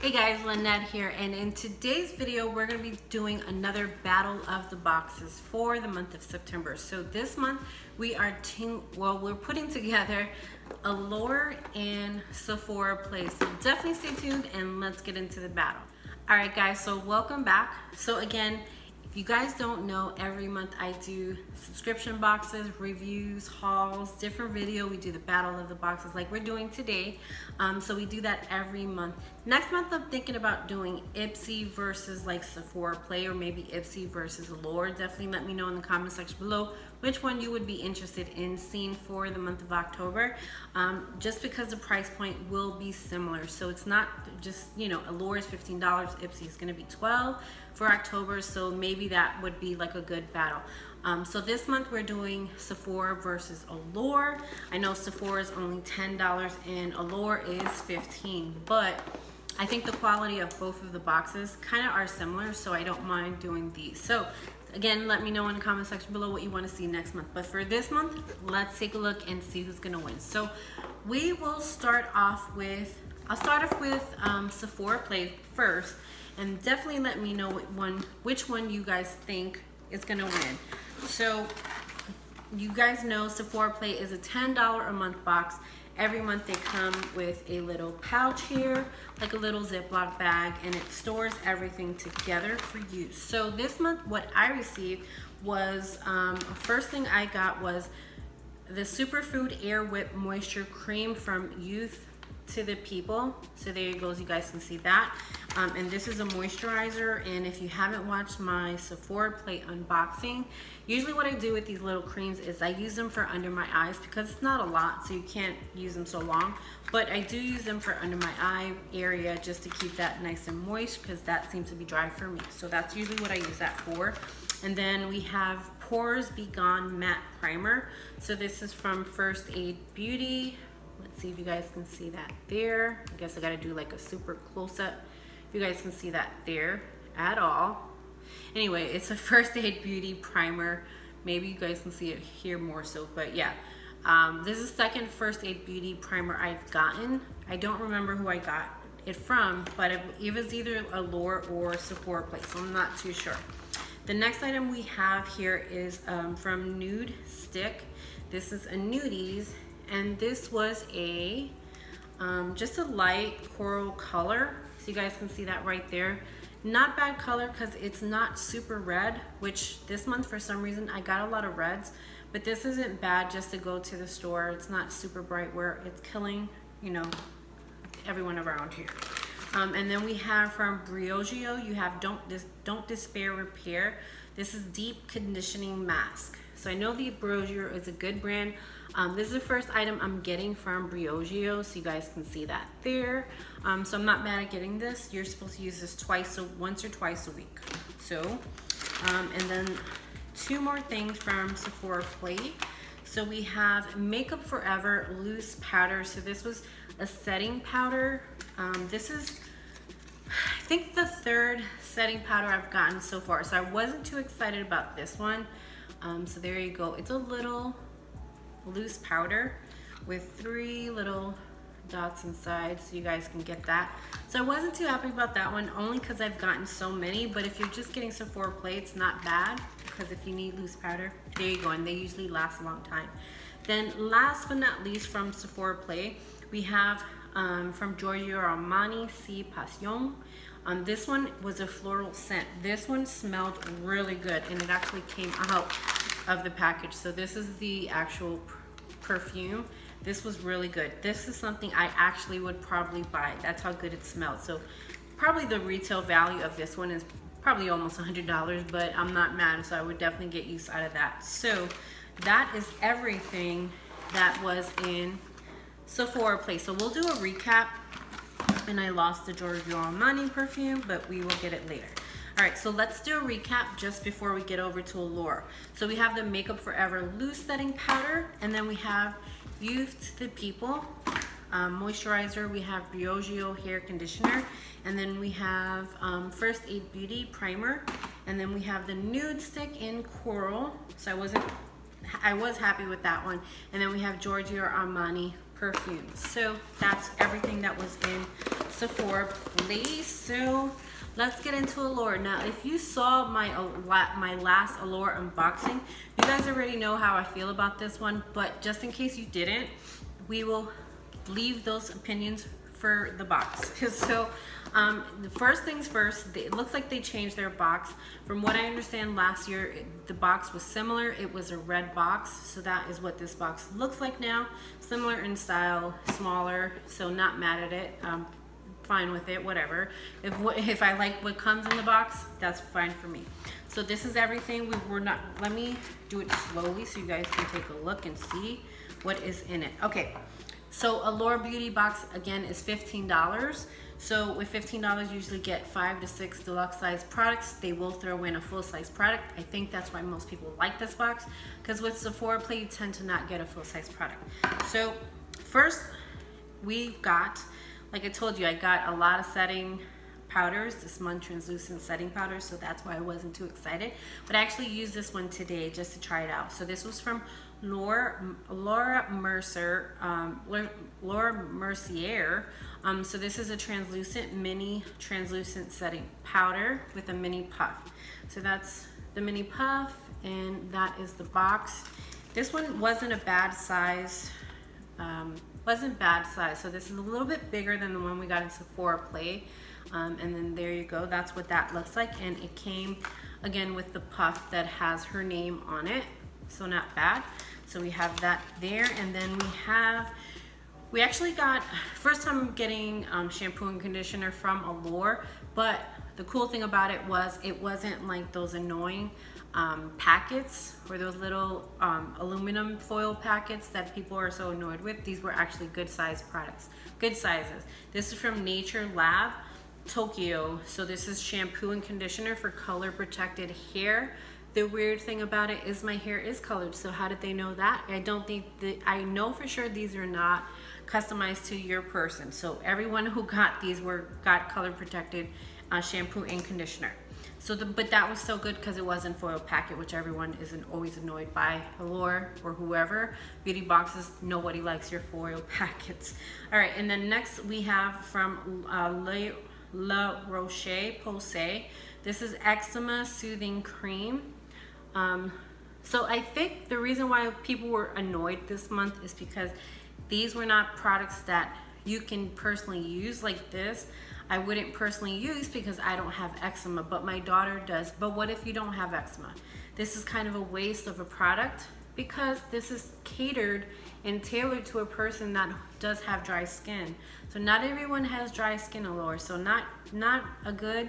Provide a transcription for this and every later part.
Hey guys, Lynette here, and in today's video we're going to be doing another battle of the boxes for the month of September. So this month we are we're putting together Allure and Sephora play. So definitely stay tuned and let's get into the battle. Alright guys, so welcome back. So again, if you guys don't know, every month I do subscription boxes, reviews, hauls, different video. We do the battle of the boxes like we're doing today. So we do that every month. Next month I'm thinking about doing Ipsy versus like Sephora Play, or maybe Ipsy versus Allure. Definitely let me know in the comment section below which one you would be interested in seeing for the month of October. Just because the price point will be similar. So it's not just, you know, Allure is $15, Ipsy is gonna be $12 for October. So maybe that would be like a good battle. So this month we're doing Sephora versus Allure. I know Sephora is only $10 and Allure is $15, but I think the quality of both of the boxes kind of are similar, so I don't mind doing these. So again, let me know in the comment section below what you want to see next month. But for this month, let's take a look and see who's gonna win. So we will start off with, I'll start off with Sephora Play first, and definitely let me know which one you guys think is gonna win. So you guys know Sephora Play is a $10 a month box. Every month they come with a little pouch here, like a little Ziploc bag, and it stores everything together for use. So this month what I received was, first thing I got was the Superfood Air Whip Moisture Cream from Youth to the People. So there it goes, you guys can see that. And this is a moisturizer, and if you haven't watched my Sephora Play unboxing, usually what I do with these little creams is I use them for under my eyes because it's not a lot, so you can't use them so long, but I do use them for under my eye area just to keep that nice and moist because that seems to be dry for me. So that's usually what I use that for. And then we have Pores Be Gone Matte Primer. So this is from First Aid Beauty. Let's see if you guys can see that there. I guess I gotta do like a super close-up. You guys can see that there at all. Anyway, it's a First Aid Beauty primer. Maybe you guys can see it here more so, but yeah. This is the second First Aid Beauty primer I've gotten. I don't remember who I got it from, but it was either Allure or Sephora Play, so I'm not too sure. The next item we have here is from Nude Stick. This is a Nudies, and this was a just a light coral color. So you guys can see that right there. Not bad color because it's not super red, which this month for some reason I got a lot of reds, but this isn't bad just to go to the store. It's not super bright where it's killing, you know, everyone around here. And then we have from Bledsoe, you have Don't Despair Repair. This is Deep Conditioning Mask. So I know the Bledsoe is a good brand. This is the first item I'm getting from Bledsoe, so you guys can see that there. So I'm not mad at getting this. You're supposed to use this once or twice a week. So, and then two more things from Sephora Play. So we have Makeup Forever Loose Powder. So this was a setting powder. This is, I think, the third setting powder I've gotten so far. So I wasn't too excited about this one. So there you go. It's a little loose powder with 3 little dots inside, so you guys can get that. So I wasn't too happy about that one, only because I've gotten so many, but if you're just getting Sephora Play, it's not bad, because if you need loose powder, there you go, and they usually last a long time. Then last but not least from Sephora Play, we have from Giorgio Armani Si Passion. This one was a floral scent. This one smelled really good, and it actually came out of the package. So this is the actual perfume. This was really good. This is something I actually would probably buy. That's how good it smelled. So probably the retail value of this one is probably almost $100, but I'm not mad, so I would definitely get use out of that. So that is everything that was in Sephora Play. So we'll do a recap, and I lost the Giorgio Armani perfume, but we will get it later. All right, so let's do a recap just before we get over to Allure. So we have the Makeup Forever Loose Setting Powder, and then we have Youth to the People moisturizer. We have Bledsoe Hair Conditioner, and then we have First Aid Beauty Primer, and then we have the Nude Stick in Coral. So I was happy with that one. And then we have Giorgio Armani perfume. So that's everything that was in Sephora, please. So let's get into Allure. Now, if you saw my last Allure unboxing, you guys already know how I feel about this one, but just in case you didn't, we will leave those opinions for the box. So the first things first, it looks like they changed their box. From what I understand, last year the box was similar. It was a red box, so that is what this box looks like now. Similar in style, smaller, so not mad at it. Fine with it, whatever. If I like what comes in the box, that's fine for me. So this is everything. Let me do it slowly so you guys can take a look and see what is in it. Okay, so Allure Beauty box again is $15. So with $15, you usually get 5 to 6 deluxe size products. They will throw in a full size product. I think that's why most people like this box, because with Sephora Play you tend to not get a full size product. So first we got, like I told you, I got a lot of setting powders, this month translucent setting powder, so that's why I wasn't too excited. But I actually used this one today just to try it out. So this was from Laura Mercier. So this is a translucent, mini translucent setting powder with a mini puff. So that's the mini puff, and that is the box. This one wasn't a bad size. So this is a little bit bigger than the one we got in Sephora Play. And then there you go, that's what that looks like. And it came again with the puff that has her name on it, so not bad. So we have that there, and then we actually got, first time getting shampoo and conditioner from Allure, but the cool thing about it was it wasn't like those annoying packets or those little aluminum foil packets that people are so annoyed with. These were actually good size products, good sizes. This is from Nature Lab Tokyo. So this is shampoo and conditioner for color protected hair. The weird thing about it is my hair is colored, so how did they know that? I know for sure these are not customized to your person. So everyone who got these got color protected shampoo and conditioner. So but that was so good because it wasn't foil packet, which everyone isn't always annoyed by. Allure or whoever, beauty boxes, nobody likes your foil packets. All right, and then next we have from La Roche-Posay. This is eczema soothing cream. So I think the reason why people were annoyed this month is because these were not products that you can personally use like this. I wouldn't personally use because I don't have eczema, but my daughter does. But what if you don't have eczema? This is kind of a waste of a product because this is catered and tailored to a person that does have dry skin. So not everyone has dry skin, Allure. So not a good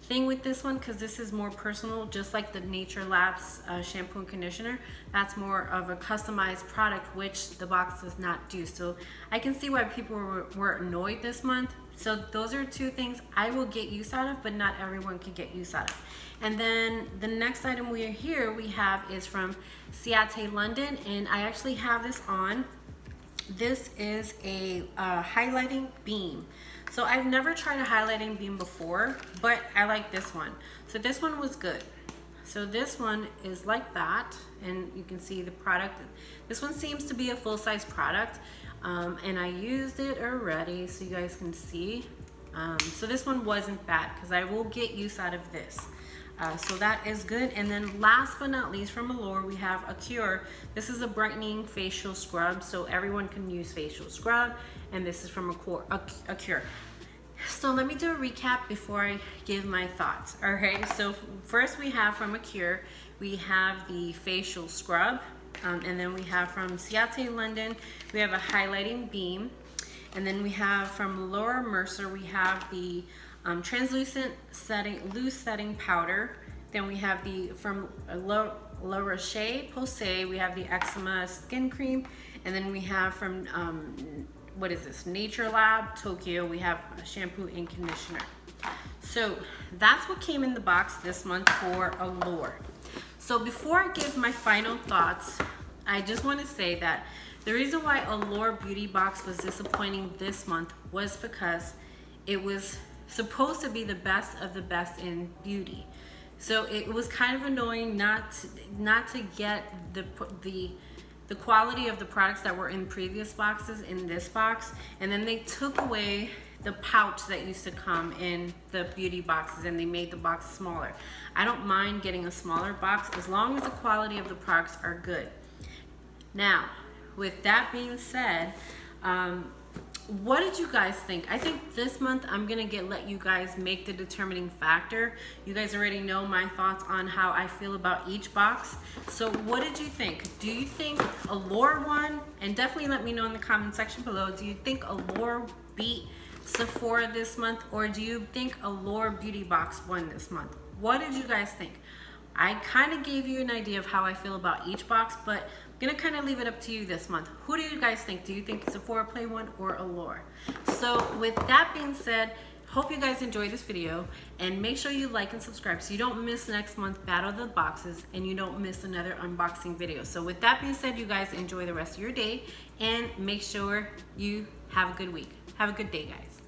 thing with this one, because this is more personal, just like the Nature Labs shampoo and conditioner. That's more of a customized product, which the box does not do. So I can see why people were annoyed this month. So those are two things I will get use out of, but not everyone can get use out of. And then the next item we have is from Sephora London, and I actually have this on. This is a highlighting beam. So I've never tried a highlighting beam before, but I like this one. So this one was good. So this one is like that, and you can see the product. This one seems to be a full-size product, and I used it already so you guys can see. So this one wasn't bad because I will get use out of this. So that is good. And then last but not least from Allure, we have Allure. This is a brightening facial scrub, so everyone can use facial scrub, and this is from Allure. So let me do a recap before I give my thoughts. Okay, so first we have from Allure, we have the facial scrub, and then we have from Sephora London, we have a highlighting beam, and then we have from Laura Mercier, we have the translucent loose setting powder. Then we have from La Roche-Posay, we have the eczema skin cream, and then we have from what is this, Nature Lab Tokyo, we have a shampoo and conditioner. So that's what came in the box this month for Allure. So before I give my final thoughts, I just want to say that the reason why Allure Beauty Box was disappointing this month was because it was supposed to be the best of the best in beauty. So it was kind of annoying not to get the quality of the products that were in previous boxes in this box, and then they took away the pouch that used to come in the beauty boxes, and they made the box smaller. I don't mind getting a smaller box as long as the quality of the products are good. Now, with that being said, what did you guys think? I think this month I'm gonna let you guys make the determining factor. You guys already know my thoughts on how I feel about each box. So what did you think? Do you think Allure won? And definitely let me know in the comment section below. Do you think Allure beat Sephora this month, or do you think Allure Beauty Box won this month? What did you guys think? I kind of gave you an idea of how I feel about each box, but I'm gonna kind of leave it up to you this month. Who do you guys think? Do you think Sephora Play won or Allure? So with that being said, hope you guys enjoyed this video, and make sure you like and subscribe so you don't miss next month's Battle of the Boxes and you don't miss another unboxing video. So with that being said, you guys enjoy the rest of your day and make sure you have a good week. Have a good day, guys.